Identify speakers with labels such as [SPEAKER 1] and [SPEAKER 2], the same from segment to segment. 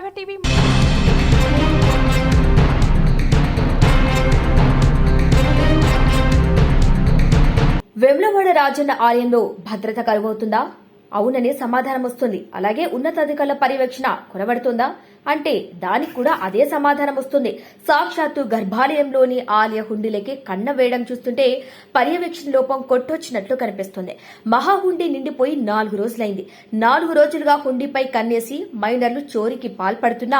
[SPEAKER 1] ప్రజా టీవీ వేములవాడ రాజన్న ఆలయంలో భద్రత కరువవుతుందా? అవుననే సమాధానం వస్తుంది. అలాగే ఉన్నతాధికారుల పర్యవేక్షణ కొరబడుతుందా అంటే దానికి కూడా అదే సమాధానం వస్తుంది. సాక్షాత్తు గర్భాలయంలోని ఆలయ హుండీలకి కన్న వేయడం చూస్తుంటే పర్యవేక్షణ లోపం కొట్టొచ్చినట్లు కనిపిస్తుంది. మహాహుండీ నిండిపోయి 4 రోజులైంది. 4 రోజులుగా హుండీపై కన్నేసి మైనర్లు చోరీకి పాల్పడుతున్నా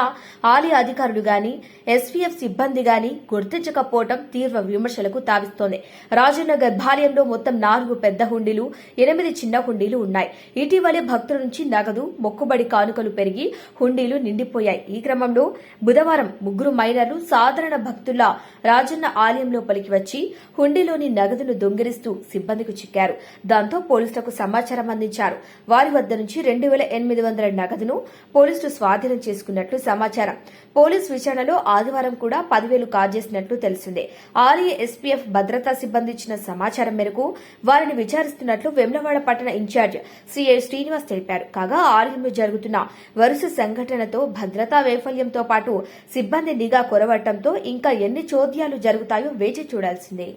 [SPEAKER 1] ఆలయ అధికారులు గాని ఎస్వీఎఫ్ సిబ్బంది గాని గుర్తించకపోవడం తీవ్ర విమర్శలకు తావిస్తోంది. రాజన్న గర్భాలయంలో మొత్తం 4 పెద్ద హుండీలు, 8 చిన్న హుండీలు ఉన్నాయి. ఇటీవలే భక్తుల నుంచి నగదు, మొక్కుబడి కానుకలు పెరిగి హుండీలు నిండిపోయాయి. ఈ క్రమంలో బుధవారం 3 మైనర్లు సాధారణ భక్తుల రాజన్న ఆలయం లోపలికి వచ్చి హుండీలోని నగదును దొంగిలిస్తూ సిబ్బందికి చిక్కారు. దాంతో పోలీసులకు సమాచారం అందించారు. వారి వద్ద నుంచి 2800 నగదును పోలీసులు స్వాధీనం చేసుకున్నట్లు సమాచారం. పోలీసు విచారణలో ఆదివారం కూడా 10,000 కాజేసినట్లు తెలిసిందే. ఆలయ ఎస్పీఎఫ్ భద్రతా సిబ్బంది ఇచ్చిన సమాచారం మేరకు వారిని విచారిస్తున్నట్లు వేములవాడ పట్టణ ఇన్ఛార్జ్ సిఐ శ్రీనివాస్ తెలిపారు. కాగా ఆలయంలో జరుగుతున్న వరుస సంఘటనతో భద్రతా వైఫల్యంతో పాటు సిబ్బంది నిఘా కొరవడంతో ఇంకా ఎన్ని చోద్యాలు జరుగుతాయో వేచి చూడాల్సిందే.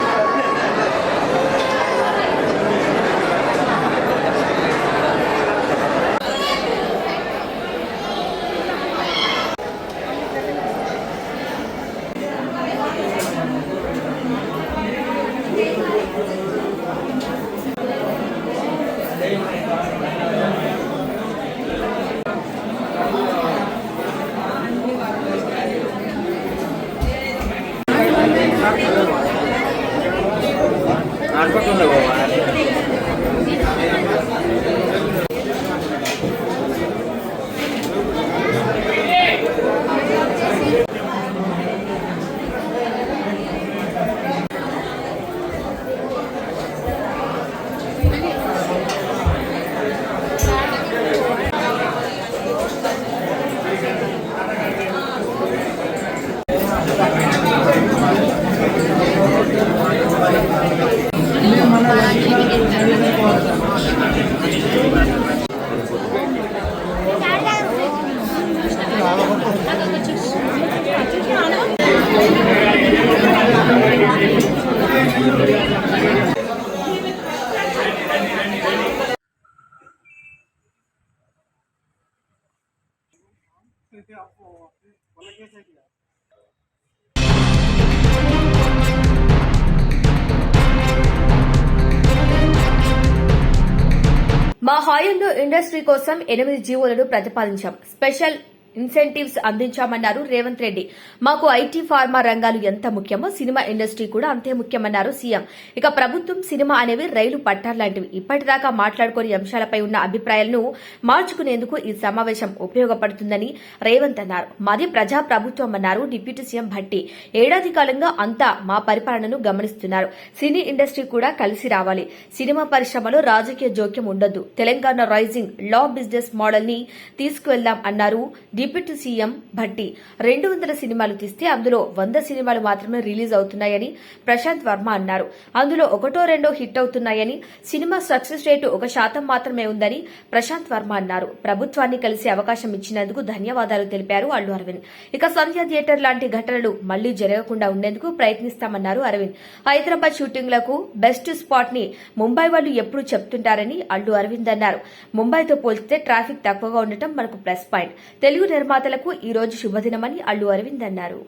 [SPEAKER 1] మా హాయంలో ఇండస్ట్రీ కోసం 8 జీవోలను ప్రతిపాదించాం. స్పెషల్ ఇన్సెంటివ్స్ అందించామన్నారు రేవంత్ రెడ్డి. మాకు ఐటీ, ఫార్మా రంగాలు ఎంత ముఖ్యమో సినిమా ఇండస్ట్రీ కూడా అంతే ముఖ్యమన్నారు సీఎం. ఇక ప్రభుత్వం, సినిమా అనేవి రైలు పట్టాల్లాంటివి. ఇప్పటిదాకా మాట్లాడుకునే అంశాలపై ఉన్న అభిప్రాయాలను మార్చుకునేందుకు ఈ సమావేశం ఉపయోగపడుతుందని రేవంత్ అన్నారు. మాది ప్రజా ప్రభుత్వం అన్నారు డిప్యూటీ సీఎం భట్టి. ఏడాది కాలంగా అంతా మా పరిపాలనను గమనిస్తున్నారు. సినీ ఇండస్ట్రీ కూడా కలిసి రావాలి. సినిమా పరిశ్రమలో రాజకీయ జోక్యం ఉండొద్దు. తెలంగాణ రైజింగ్ లా బిజినెస్ మోడల్ ని తీసుకువెళ్దాం అన్నారు డిప్యూటీ సీఎం భట్టి. 200 సినిమాలు తీస్తే అందులో 100 సినిమాలు మాత్రమే రిలీజ్ అవుతున్నాయని ప్రశాంత్ వర్మ అన్నారు. అందులో 1-2 హిట్ అవుతున్నాయని, సినిమా సక్సెస్ రేటు 1% మాత్రమే ఉందని ప్రశాంత్ వర్మ అన్నారు. ప్రభుత్వాన్ని కలిసి అవకాశం ఇచ్చినందుకు ధన్యవాదాలు తెలిపారు అల్లు అరవింద్. ఇక సంధ్య థియేటర్ లాంటి ఘటనలు మళ్లీ జరగకుండా ఉండేందుకు ప్రయత్నిస్తామన్నారు అరవింద్. హైదరాబాద్ షూటింగ్లకు బెస్ట్ స్పాట్ ని ముంబై వాళ్లు ఎప్పుడూ చెప్తుంటారని అల్లు అరవింద్ అన్నారు. ముంబైతో పోల్చితే ట్రాఫిక్ తక్కువగా ఉండటం మనకు ప్లస్ పాయింట్. తెలుగు నిర్మాతలకు ఈ రోజు శుభదినమని అల్లు అరవింద్ అన్నారు.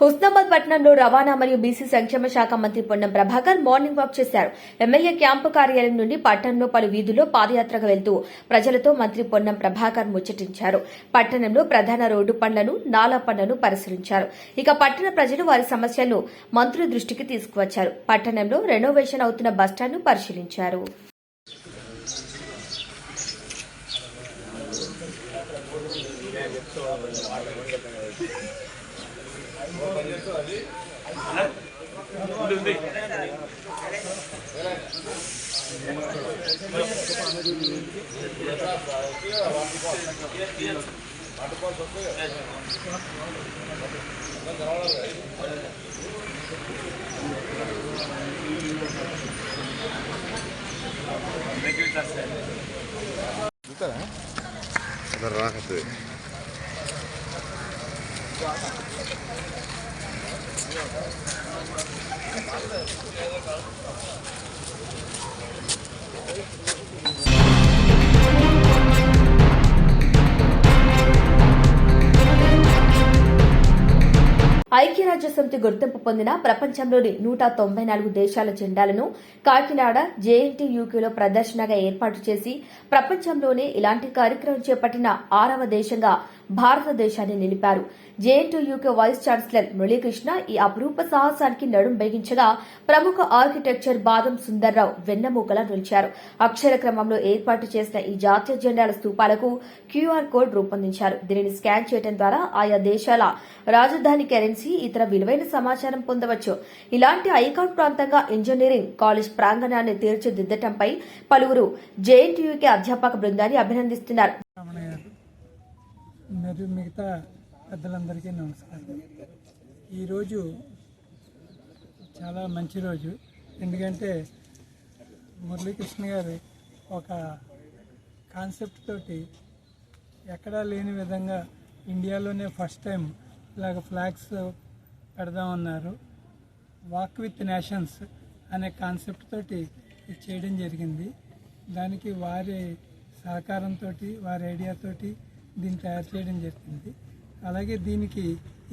[SPEAKER 1] హుస్నాబాద్ పట్టణంలో రవాణా మరియు బీసీ సంక్షేమ శాఖ మంత్రి పొన్నం ప్రభాకర్ మార్నింగ్ వాక్ చేశారు. ఎమ్మెల్యే క్యాంపు కార్యాలయం నుండి పట్టణంలో పలు వీధుల్లో పాదయాత్రగా వెళ్తూ ప్రజలతో మంత్రి పొన్నం ప్రభాకర్ ముచ్చటించారు. పట్టణంలో ప్రధాన రోడ్డు పనులను, నాలా పనులను పరిశీలించారు. ఇక పట్టణ ప్రజలు వారి సమస్యలను మంత్రి దృష్టికి తీసుకువచ్చారు. పట్టణంలో రెనోవేషన్ అవుతున్న బస్టాండ్ను పరిశీలించారు.
[SPEAKER 2] రాకతుంది
[SPEAKER 1] ఐక్యరాజ్యసమితి గుర్తింపు పొందిన ప్రపంచంలోని 194 దేశాల జెండాలను కాకినాడ జేఎన్టీయూకేలో ప్రదర్శనగా ఏర్పాటు చేసి ప్రపంచంలోనే ఇలాంటి కార్యక్రమం చేపట్టిన 6వ దేశంగా భారతదేశాన్ని నిలిపారు. జేఎన్టీయూకే వైస్ ఛాన్సలర్ మురళీకృష్ణ ఈ అపురూప సాహసానికి నడుం బిగించగా ప్రముఖ ఆర్కిటెక్చర్ బాదం సుందర్రావు వెన్నెముకలా నిలిచారు. అక్షర క్రమంలో ఏర్పాటు చేసిన ఈ జాతీయ జెండాల స్తూపాలకు క్యూఆర్ కోడ్ రూపొందించారు. దీనిని స్కాన్ చేయడం ద్వారా ఆయా దేశాల రాజధాని కరెన్సీ, ఇతర విలువైన సమాచారం పొందవచ్చు. ఇలాంటి ఐకాన్ ప్రాంతంగా ఇంజనీరింగ్ కాలేజ్ ప్రాంగణాన్ని తీర్చిదిద్దటంపై పలువురు జేఎన్టీయూకే అధ్యాపక బృందాన్ని అభినందిస్తున్నారు.
[SPEAKER 3] మరియు మిగతా పెద్దలందరికీ నమస్కారం. ఈరోజు చాలా మంచి రోజు. ఎందుకంటే మురళీకృష్ణ గారు ఒక కాన్సెప్ట్ తోటి ఎక్కడా లేని విధంగా ఇండియాలోనే ఫస్ట్ టైం ఇలాగ ఫ్లాగ్స్ పెడదామన్నారు. వాక్ విత్ నేషన్స్ అనే కాన్సెప్ట్ తోటి ఇది చేయడం జరిగింది. దానికి వారి సహకారంతో, వారి ఐడియాతోటి దీన్ని తయారు చేయడం జరిగింది. అలాగే దీనికి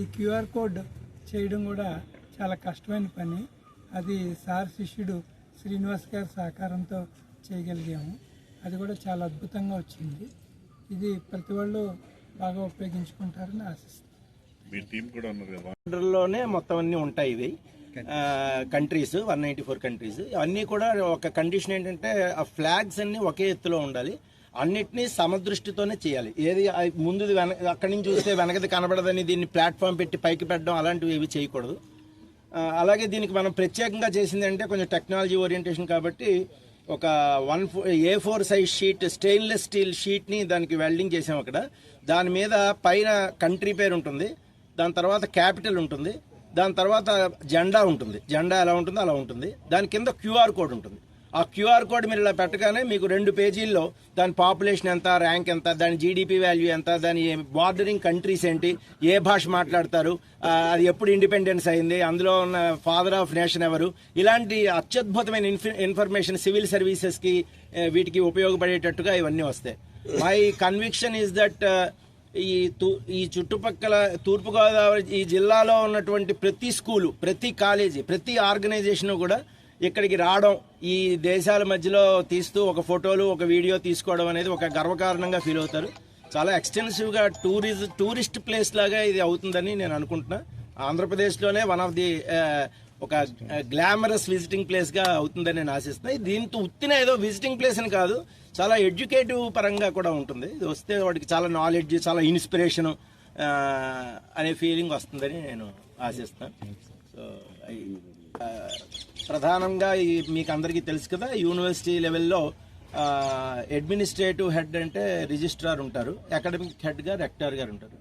[SPEAKER 3] ఈ క్యూఆర్ కోడ్ చేయడం కూడా చాలా కష్టమైన పని. అది సార్ శిష్యుడు శ్రీనివాస్ గారి సహకారంతో చేయగలిగాము. అది కూడా చాలా అద్భుతంగా వచ్చింది. ఇది ప్రతి వాళ్ళు బాగా ఉపయోగించుకుంటారని ఆశిస్తున్నాను.
[SPEAKER 2] మీ టీం కూడా ఉన్నారు కదా,
[SPEAKER 4] లోనే మొత్తం అన్నీ ఉంటాయి. ఇవి కంట్రీస్ 194 కంట్రీస్. అన్నీ కూడా ఒక కండిషన్ ఏంటంటే ఆ ఫ్లాగ్స్ అన్నీ ఒకే ఎత్తులో ఉండాలి. అన్నిటినీ సమదృష్టితోనే చేయాలి. ఏది ముందుది అక్కడి నుంచి చూస్తే వెనకది కనబడదని దీన్ని ప్లాట్ఫామ్ పెట్టి పైకి పెట్టడం అలాంటివి ఏవి చేయకూడదు. అలాగే దీనికి మనం ప్రత్యేకంగా చేసింది అంటే కొంచెం టెక్నాలజీ ఓరియంటేషన్ కాబట్టి ఒక A4 size sheet, stainless steel షీట్ని దానికి వెల్డింగ్ చేసాం. అక్కడ దాని మీద పైన కంట్రీ పేరు ఉంటుంది, దాని తర్వాత క్యాపిటల్ ఉంటుంది, దాని తర్వాత జెండా ఉంటుంది. జెండా ఎలా ఉంటుందో అలా ఉంటుంది. దాని కింద క్యూఆర్ కోడ్ ఉంటుంది. ఆ క్యూఆర్ కోడ్ మీరు ఇలా పెట్టగానే మీకు 2 పేజీల్లో దాని పాపులేషన్ ఎంత, ర్యాంక్ ఎంత, దాని జీడిపి వాల్యూ ఎంత, దాని బార్డరింగ్ కంట్రీస్ ఏంటి, ఏ భాష మాట్లాడతారు, అది ఎప్పుడు ఇండిపెండెన్స్ అయింది, అందులో ఉన్న ఫాదర్ ఆఫ్ నేషన్ ఎవరు, ఇలాంటి అత్యద్భుతమైన ఇన్ఫర్మేషన్ సివిల్ సర్వీసెస్కి వీటికి ఉపయోగపడేటట్టుగా ఇవన్నీ వస్తాయి. మై కన్విక్షన్ ఈజ్ దట్ ఈ చుట్టుపక్కల తూర్పుగోదావరి ఈ జిల్లాలో ఉన్నటువంటి ప్రతి స్కూలు, ప్రతి కాలేజీ, ప్రతి ఆర్గనైజేషన్ కూడా ఇక్కడికి రావడం, ఈ దేశాల మధ్యలో తీస్తూ ఒక ఫోటోలు, ఒక వీడియో తీసుకోవడం అనేది ఒక గర్వకారణంగా ఫీల్ అవుతారు. చాలా ఎక్స్టెన్సివ్గా టూరిస్ట్ ప్లేస్ లాగా ఇది అవుతుందని నేను అనుకుంటున్నా. ఆంధ్రప్రదేశ్లోనే వన్ ఆఫ్ ది ఒక గ్లామరస్ విజిటింగ్ ప్లేస్గా అవుతుందని నేను ఆశిస్తున్నాను. దీంతో ఉత్తిన ఏదో విజిటింగ్ ప్లేస్ అని కాదు, చాలా ఎడ్యుకేటివ్ పరంగా కూడా ఉంటుంది. ఇది వస్తే వాడికి చాలా నాలెడ్జ్, చాలా ఇన్స్పిరేషను అనే ఫీలింగ్ వస్తుందని నేను ఆశిస్తాను. సో ప్రధానంగా మీకు అందరికీ తెలుసు కదా, యూనివర్సిటీ లెవెల్లో అడ్మినిస్ట్రేటివ్ హెడ్ అంటే రిజిస్ట్రార్ ఉంటారు, అకాడమిక్ హెడ్గా రెక్టార్ గారు ఉంటారు.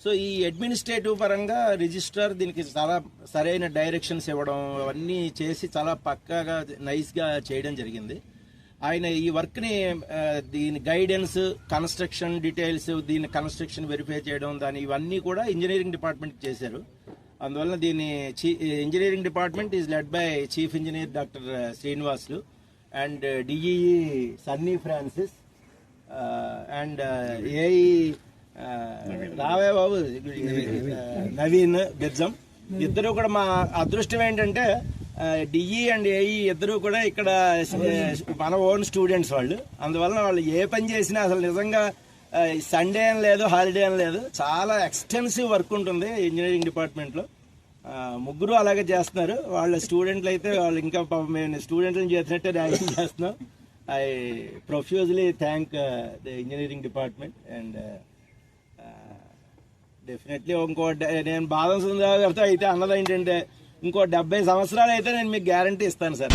[SPEAKER 4] సో ఈ అడ్మినిస్ట్రేటివ్ పరంగా రిజిస్ట్రార్ దీనికి చాలా సరైన డైరెక్షన్స్ ఇవ్వడం అవన్నీ చేసి చాలా పక్కాగా నైస్గా చేయడం జరిగింది. ఆయన ఈ వర్క్ని దీని గైడెన్స్, కన్స్ట్రక్షన్ డీటెయిల్స్, దీని కన్స్ట్రక్షన్ వెరిఫై చేయడం, దాని ఇవన్నీ కూడా ఇంజనీరింగ్ డిపార్ట్మెంట్కి చేశారు. అందువల్ల దీన్ని engineering department is led by chief engineer doctor Srinivasulu and DE Sunny Francis and AE రావే బాబు నవీన్ బెజ్జం. ఇద్దరు కూడా మా అదృష్టం ఏంటంటే డిఈ అండ్ ఏఈ ఇద్దరు కూడా ఇక్కడ మన ఓన్ స్టూడెంట్స్ వాళ్ళు. అందువల్ల వాళ్ళు ఏ పని చేసినా అసలు నిజంగా సండే అని లేదు, హాలిడే అని లేదు, చాలా ఎక్స్టెన్సివ్ వర్క్ ఉంటుంది ఇంజనీరింగ్ డిపార్ట్మెంట్లో. ముగ్గురు అలాగే చేస్తున్నారు. వాళ్ళ స్టూడెంట్లు అయితే వాళ్ళు ఇంకా మేము స్టూడెంట్లను చేసినట్టే ర్యాంకింగ్ చేస్తున్నాం. I profusely thank the engineering department and definitely నేను బాదం సుందరరావు గారితో అయితే అన్నది ఏంటంటే ఇంకో 70 సంవత్సరాలు అయితే నేను మీకు గ్యారంటీ ఇస్తాను సార్.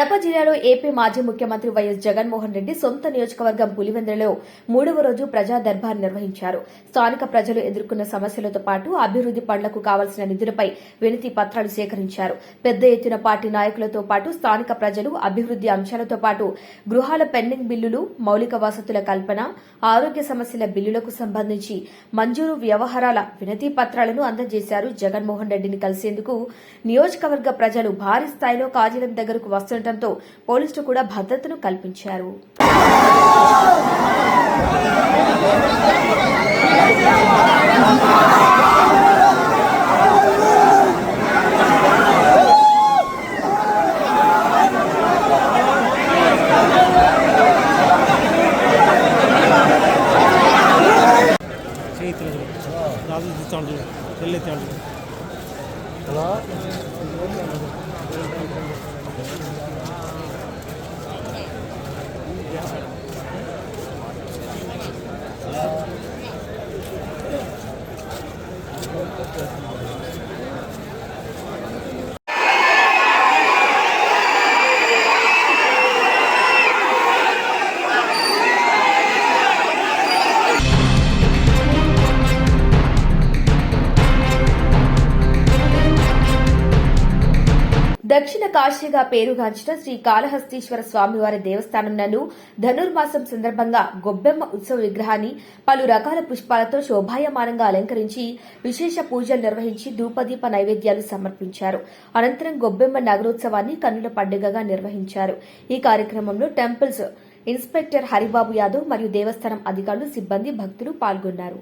[SPEAKER 1] కడప జిల్లాలో ఏపీ మాజీ ముఖ్యమంత్రి వైఎస్ జగన్మోహన్ రెడ్డి సొంత నియోజకవర్గం పులివెందులలో 3వ రోజు ప్రజా దర్బార్ నిర్వహించారు. స్థానిక ప్రజలు ఎదుర్కొన్న సమస్యలతో పాటు అభివృద్ది పనులకు కావాల్సిన నిధులపై వినతి పత్రాలు సేకరించారు. పెద్ద ఎత్తున పార్టీ నాయకులతో పాటు స్థానిక ప్రజలు అభివృద్ది అంశాలతో పాటు గృహాల పెండింగ్ బిల్లులు, మౌలిక వసతుల కల్పన, ఆరోగ్య సమస్యల బిల్లులకు సంబంధించి మంజూరు వ్యవహారాల వినతి పత్రాలను అందజేశారు. జగన్మోహన్ రెడ్డిని కలిసేందుకు నియోజకవర్గ ప్రజలు భారీ స్థాయిలో కార్యాలయం దగ్గరకు వస్తుండటంతో పోలీసులు కూడా భద్రతను కల్పించారు. దక్షిణ కాశీగా పేరుగాంచిన శ్రీ కాళహస్తీశ్వర స్వామివారి దేవస్థానం నందు ధనుర్మాసం సందర్భంగా గొబ్బెమ్మ ఉత్సవ విగ్రహాన్ని పలు రకాల పుష్పాలతో శోభాయమానంగా అలంకరించి విశేష పూజలు నిర్వహించి ధూపదీప నైవేద్యాలు సమర్పించారు. అనంతరం గొబ్బెమ్మ నగరోత్సవాన్ని కన్నుల పండుగగా నిర్వహించారు. ఈ కార్యక్రమంలో టెంపుల్స్ ఇన్స్పెక్టర్ హరిబాబు యాదవ్ మరియు దేవస్థానం అధికారులు, సిబ్బంది, భక్తులు పాల్గొన్నారు.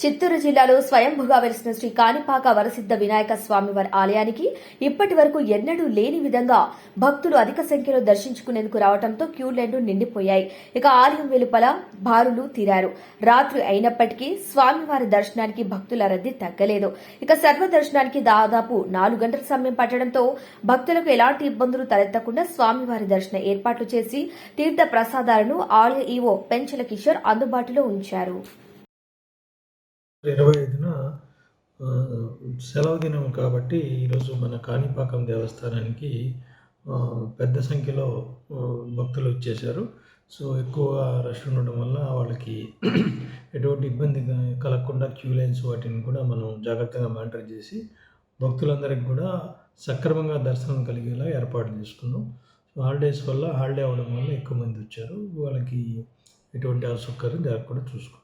[SPEAKER 1] చిత్తూరు జిల్లాలో స్వయంభుగా వెలిసిన శ్రీ కాణిపాక వరసిద్ధ వినాయక స్వామివారి ఆలయానికి ఇప్పటి వరకు ఎన్నడూ లేని విధంగా భక్తులు అధిక సంఖ్యలో దర్శించుకునేందుకు రావడంతో క్యూ లైన్లు నిండిపోయాయి. ఇక ఆలయం వెలుపల బారులు తీరారు. రాత్రి అయినప్పటికీ స్వామివారి దర్శనానికి భక్తుల రద్దీ తగ్గలేదు. ఇక సర్వ దర్శనానికి దాదాపు 4 గంటల సమయం పట్టడంతో భక్తులకు ఎలాంటి ఇబ్బందులు తలెత్తకుండా స్వామివారి దర్శన ఏర్పాట్లు చేసి తీర్థ ప్రసాదాలను ఆలయ ఈవో పెంచల కిషోర్ అందుబాటులో ఉంచారు.
[SPEAKER 5] 25న సెలవు దినం కాబట్టి ఈరోజు మన కాణిపాకం దేవస్థానానికి పెద్ద సంఖ్యలో భక్తులు వచ్చేసారు. సో ఎక్కువ రష్ ఉండడం వల్ల వాళ్ళకి ఎటువంటి ఇబ్బంది కలగకుండా క్యూ లైన్స్ వాటిని కూడా మనం జాగ్రత్తగా మానిటర్ చేసి భక్తులందరికీ కూడా సక్రమంగా దర్శనం కలిగేలా ఏర్పాటు చేసుకున్నాం. హాలిడేస్ వల్ల హాలిడే అవ్వడం వల్ల ఎక్కువ మంది వచ్చారు. వాళ్ళకి ఎటువంటి అసౌకర్యం జరగకుండా చూసుకున్నాం.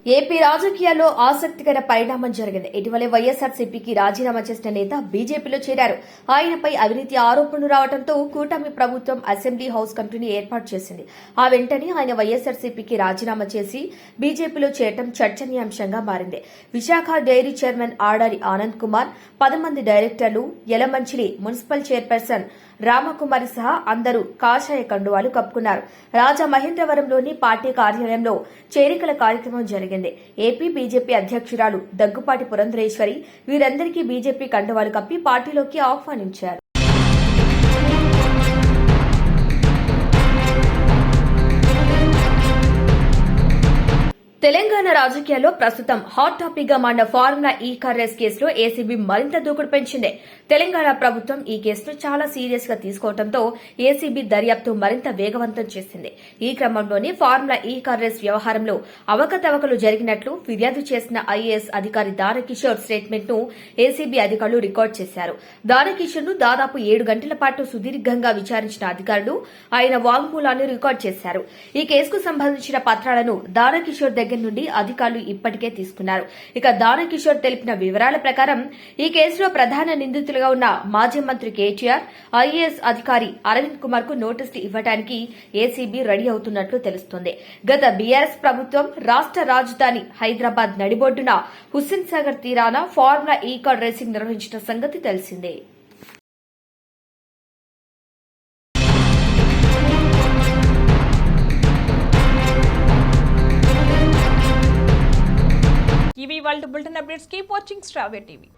[SPEAKER 1] ఏపీ రాజకీయాల్లో ఆసక్తికర పరిణామం జరిగింది. ఇటీవలే వైఎస్ఆర్సీపీకి రాజీనామా చేసిన నేత బీజేపీలో చేరారు. ఆయనపై అవినీతి ఆరోపణలు రావడంతో కూటమి ప్రభుత్వం అసెంబ్లీ హౌస్ కమిటీని ఏర్పాటు చేసింది. ఆ వెంటనే ఆయన వైఎస్ఆర్సీపీకి రాజీనామా చేసి బీజేపీలో చేరడం చర్చనీయాంశంగా మారింది. విశాఖ డైరీ చైర్మన్ ఆడారి ఆనంద్ కుమార్, 10 మంది డైరెక్టర్లు, యలమంచిలి మున్సిపల్ చైర్పర్సన్ రామకుమారి సహా అందరూ కాషాయ కండువాలు కప్పుకున్నారు. రాజమహేంద్రవరంలోని పార్టీ కార్యాలయంలో చేరికల కార్యక్రమం జరిగింది. ఏపీ బీజేపీ అధ్యక్షురాలు దగ్గుపాటి పురంధరేశ్వరి వీరందరికీ బీజేపీ కండువాలు కప్పి పార్టీలోకి ఆహ్వానించారు. తెలంగాణ రాజకీయాల్లో ప్రస్తుతం హాట్ టాపిక్ గా మారిన ఫార్ములా ఈ కార్ రేస్ కేసులో ఏసీబీ మరింత దూకుడు పెంచింది. తెలంగాణ ప్రభుత్వం ఈ కేసును చాలా సీరియస్ గా తీసుకోవడంతో ఏసీబీ దర్యాప్తు మరింత వేగవంతం చేసింది. ఈ క్రమంలోనే ఫార్ములా ఈ కార్ రేస్ వ్యవహారంలో అవకతవకలు జరిగినట్లు ఫిర్యాదు చేసిన ఐఏఎస్ అధికారి దానకిషోర్ స్టేట్మెంట్ ను ఏసీబీ అధికారులు రికార్డు చేశారు. దానకిషోర్ ను దాదాపు 7 గంటల పాటు సుదీర్ఘంగా విచారించిన అధికారులు ఆయన వాంగ్మూలాన్ని రికార్డు చేశారు. ఈ కేసుకు సంబంధించిన పత్రాలను దానకిషోర్ దగ్గర నుండి అధికారులు ఇప్పటికే తీసుకున్నారు. ఇక దానకిషోర్ తెలిపిన వివరాల ప్రకారం ఈ కేసులో ప్రధాన నిందితులుగా ఉన్న మాజీ మంత్రి కేటీఆర్, ఐఏఎస్ అధికారి అరవింద్ కుమార్ కు నోటీసులు ఇవ్వడానికి ఏసీబీ రెడీ అవుతున్నట్లు తెలుస్తోంది. గత బీఆర్ఎస్ ప్రభుత్వం రాష్ట్ర రాజధాని హైదరాబాద్ నడిబొడ్డున హుస్సేన్ సాగర్ తీరాన ఫార్ములా ఈ కార్ రేసింగ్ నిర్వహించిన సంగతి తెలిసిందే.
[SPEAKER 6] ఇవి వాళ్ళ bulletin updates. Keep watching star TV.